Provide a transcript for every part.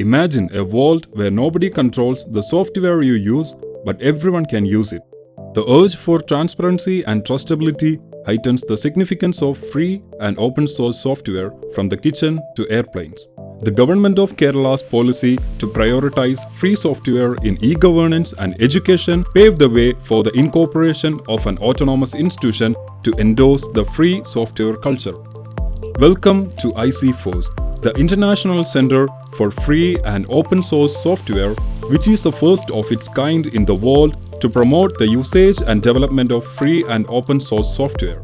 Imagine a world where nobody controls the software you use, but everyone can use it. The urge for transparency and trustability heightens the significance of free and open source software from the kitchen to airplanes. The Government of Kerala's policy to prioritize free software in e-governance and education paved the way for the incorporation of an autonomous institution to endorse the free software culture. Welcome to Icfoss, the International Center for Free and Open Source Software, which is the first of its kind in the world to promote the usage and development of free and open source software.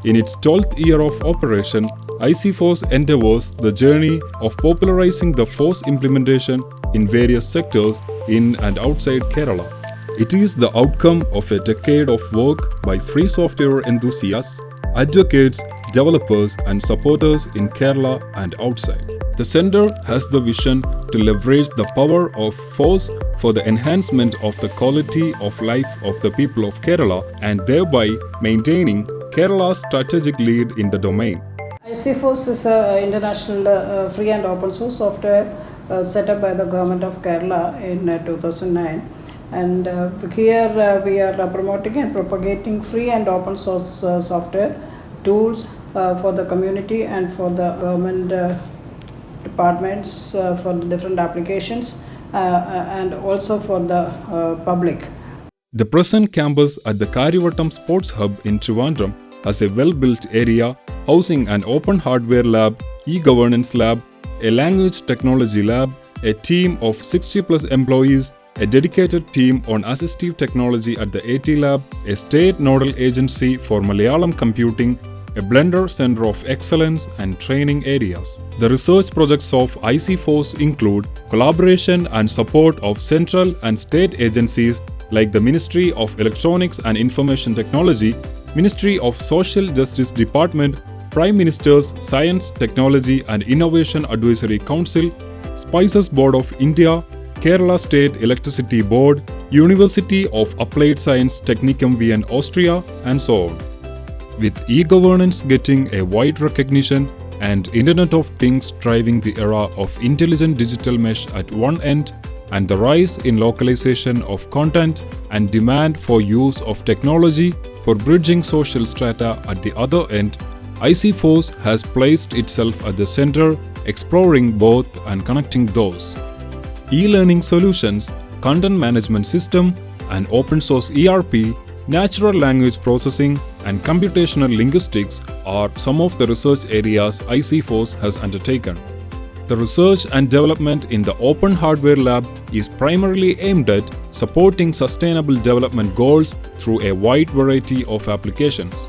In its 12th year of operation, Icfoss endeavors the journey of popularizing the FOSS implementation in various sectors in and outside Kerala. It is the outcome of a decade of work by free software enthusiasts, advocates, developers and supporters in Kerala and outside. The center has the vision to leverage the power of FOSS for the enhancement of the quality of life of the people of Kerala and thereby maintaining Kerala's strategic lead in the domain. Icfoss is an international free and open source software set up by the government of Kerala in 2009. And here we are promoting and propagating free and open source software tools for the community and for the government departments for the different applications and also for the public. The present campus at the Karivattam Sports Hub in Trivandrum has a well-built area housing an open hardware lab, e-governance lab, a language technology lab, a team of 60+ employees, a dedicated team on assistive technology at the AT Lab, a state nodal agency for Malayalam computing, a Blender Center of Excellence and training areas. The research projects of Icfoss include collaboration and support of central and state agencies like the Ministry of Electronics and Information Technology, Ministry of Social Justice Department, Prime Minister's Science, Technology and Innovation Advisory Council, Spices Board of India, Kerala State Electricity Board, University of Applied Science Technicum Wien, Austria, and so on. With e-governance getting a wide recognition and Internet of Things driving the era of intelligent digital mesh at one end and the rise in localization of content and demand for use of technology for bridging social strata at the other end, Icfoss has placed itself at the center, exploring both and connecting those. E-learning solutions, content management system, and open source ERP, natural language processing, and computational linguistics are some of the research areas Icfoss has undertaken. The research and development in the Open Hardware Lab is primarily aimed at supporting sustainable development goals through a wide variety of applications.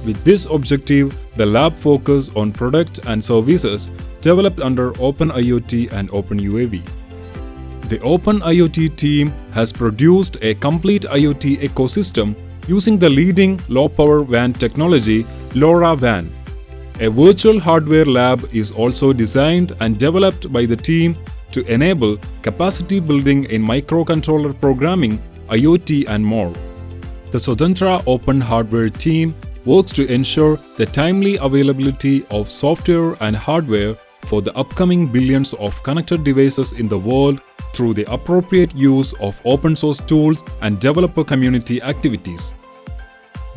With this objective, the lab focuses on products and services developed under Open IoT and Open UAV. The Open IoT team has produced a complete IoT ecosystem using the leading low-power WAN technology LoRaWAN. A virtual hardware lab is also designed and developed by the team to enable capacity building in microcontroller programming, IoT and more. The Swatantra Open Hardware team works to ensure the timely availability of software and hardware for the upcoming billions of connected devices in the world through the appropriate use of open source tools and developer community activities.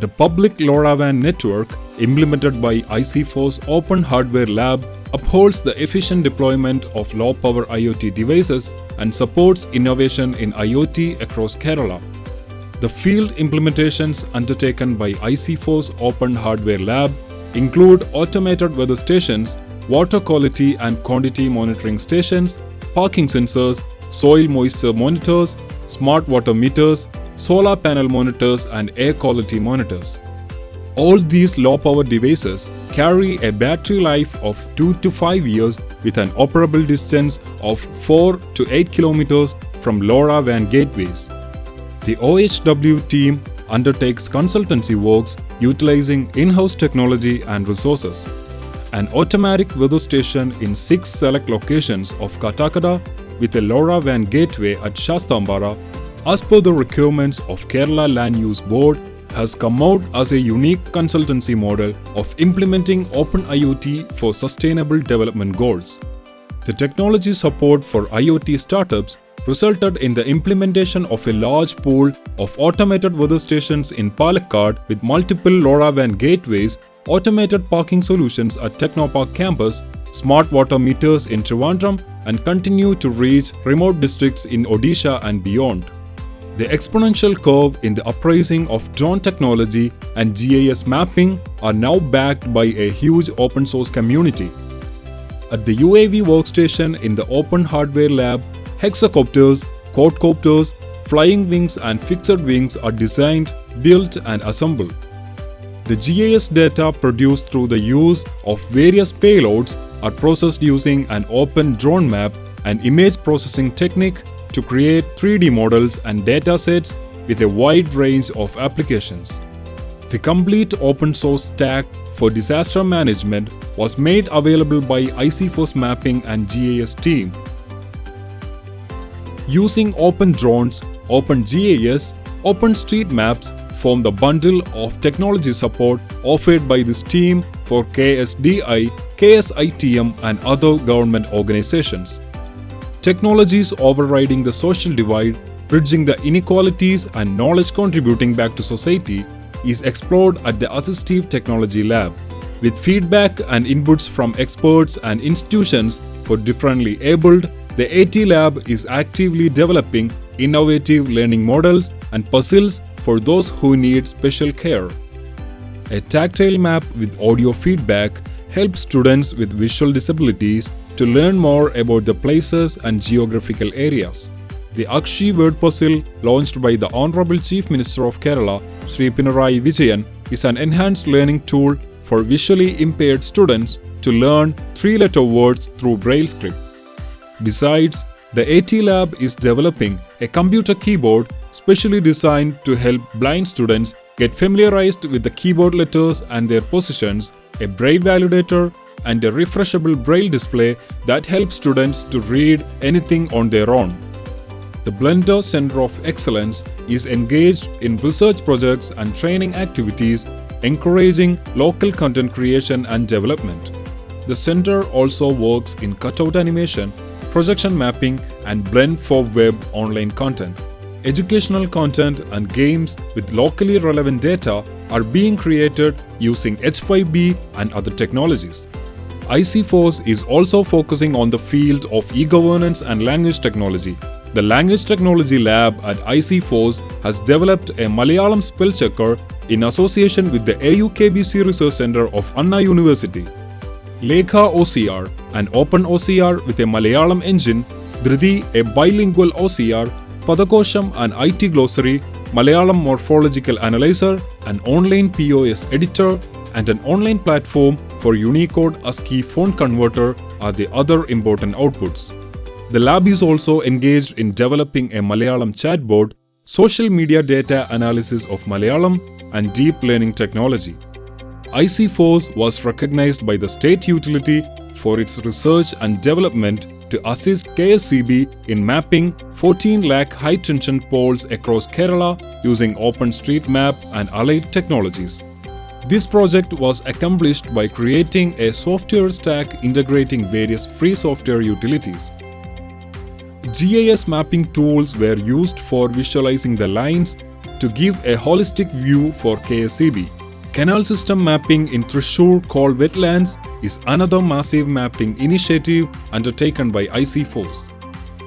The public LoRaWAN network implemented by Icfoss Open Hardware Lab upholds the efficient deployment of low-power IoT devices and supports innovation in IoT across Kerala. The field implementations undertaken by Icfoss Open Hardware Lab include automated weather stations, water quality and quantity monitoring stations, parking sensors, soil moisture monitors, smart water meters, solar panel monitors and air quality monitors. All these low-power devices carry a battery life of 2 to 5 years with an operable distance of 4 to 8 kilometers from LoRaWAN gateways. The OHW team undertakes consultancy works utilizing in-house technology and resources. An automatic weather station in 6 select locations of Katakada with a LoRaWAN gateway at Shastambara, as per the requirements of Kerala Land Use Board, has come out as a unique consultancy model of implementing Open IoT for sustainable development goals. The technology support for IoT startups resulted in the implementation of a large pool of automated weather stations in Palakkad with multiple LoRaWAN gateways, automated parking solutions at Technopark campus, smart water meters in Trivandrum, and continue to reach remote districts in Odisha and beyond. The exponential curve in the uprising of drone technology and GIS mapping are now backed by a huge open source community. At the UAV workstation in the Open Hardware Lab, hexacopters, quadcopters, flying wings and fixed wings are designed, built and assembled. The GIS data produced through the use of various payloads are processed using an open drone map and image processing technique to create 3D models and datasets with a wide range of applications. The complete open source stack for disaster management was made available by Icfoss mapping and GIS team. Using Open Drones, Open GIS, Open Street Maps form the bundle of technology support offered by this team for KSDI, KSITM and other government organizations. Technologies overriding the social divide, bridging the inequalities and knowledge contributing back to society is explored at the Assistive Technology Lab. With feedback and inputs from experts and institutions for differently abled, the AT Lab is actively developing innovative learning models and puzzles for those who need special care. A tactile map with audio feedback helps students with visual disabilities to learn more about the places and geographical areas. The Akshi word puzzle launched by the Honorable Chief Minister of Kerala, Sri Pinarayi Vijayan, is an enhanced learning tool for visually impaired students to learn 3-letter words through Braille script. Besides, the AT Lab is developing a computer keyboard specially designed to help blind students get familiarized with the keyboard letters and their positions, a Braille validator, and a refreshable Braille display that helps students to read anything on their own. The Blender Center of Excellence is engaged in research projects and training activities, encouraging local content creation and development. The center also works in cutout animation, projection mapping, and Blend for Web online content. Educational content and games with locally relevant data are being created using H5B and other technologies. Icfoss is also focusing on the field of e-governance and language technology. The Language Technology Lab at Icfoss has developed a Malayalam spell checker in association with the AUKBC Research Center of Anna University. Lekha OCR, an open OCR with a Malayalam engine, Dhriti, a bilingual OCR, Padakosham, an IT glossary, Malayalam morphological analyzer, an online POS editor, and an online platform for Unicode ASCII font converter are the other important outputs. The lab is also engaged in developing a Malayalam chatbot, social media data analysis of Malayalam, and deep learning technology. Icfoss was recognized by the state utility for its research and development to assist KSCB in mapping 14 lakh high-tension poles across Kerala using OpenStreetMap and allied technologies. This project was accomplished by creating a software stack integrating various free software utilities. GIS mapping tools were used for visualizing the lines to give a holistic view for KSCB. Canal system mapping in Thrissur called Wetlands is another massive mapping initiative undertaken by Icfoss.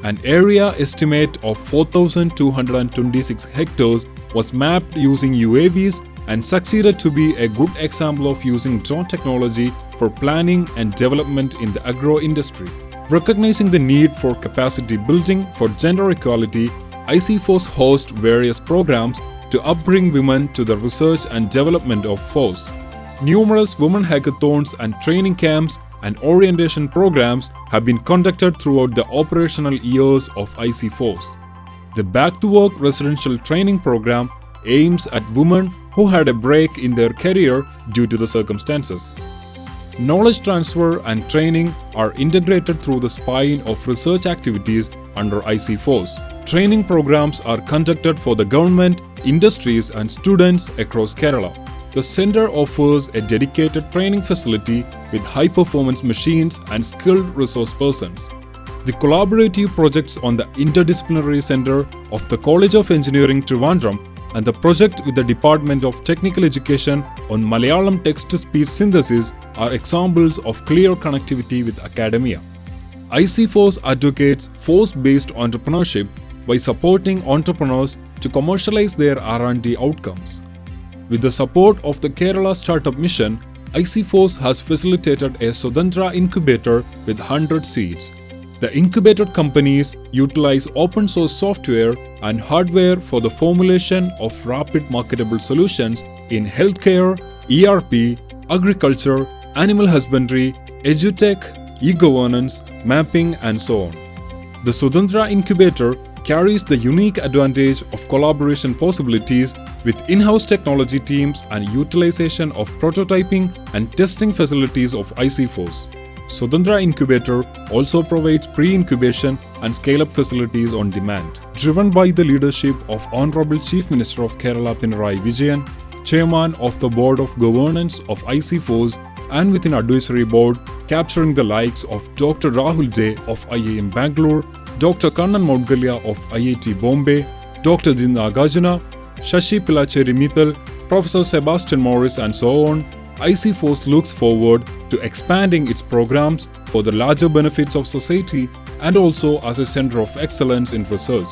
An area estimate of 4,226 hectares was mapped using UAVs and succeeded to be a good example of using drone technology for planning and development in the agro industry. Recognizing the need for capacity building for gender equality, Icfoss hosts various programs to upbring women to the research and development of force. Numerous women hackathons and training camps and orientation programs have been conducted throughout the operational years of Icfoss. The Back to Work residential training program aims at women who had a break in their career due to the circumstances. Knowledge transfer and training are integrated through the spine of research activities under Icfoss. Training programs are conducted for the government, industries and students across Kerala. the center offers a dedicated training facility with high-performance machines and skilled resource persons. The collaborative projects on the Interdisciplinary Center of the College of Engineering Trivandrum and the project with the Department of Technical Education on Malayalam text-to-speech synthesis are examples of clear connectivity with academia. Icfoss advocates force-based entrepreneurship by supporting entrepreneurs to commercialize their R&D outcomes. With the support of the Kerala Startup Mission, Icfoss has facilitated a Sudandra incubator with 100 seats. The incubated companies utilize open source software and hardware for the formulation of rapid marketable solutions in healthcare, ERP, agriculture, animal husbandry, edutech, e-governance, mapping, and so on. The Sudandra incubator carries the unique advantage of collaboration possibilities with in-house technology teams and utilization of prototyping and testing facilities of Icfoss. Sudandra Incubator also provides pre-incubation and scale-up facilities on demand. Driven by the leadership of Honorable Chief Minister of Kerala Pinarayi Vijayan, Chairman of the Board of Governance of Icfoss, and with an advisory board capturing the likes of Dr. Rahul J. of IIM Bangalore, Dr. Kannan Moudgalya of IIT Bombay, Dr. Jin Nagarjuna, Shashi Pilacheri Mittal, Professor Sebastian Morris, and so on, Icfoss looks forward to expanding its programs for the larger benefits of society and also as a center of excellence in research.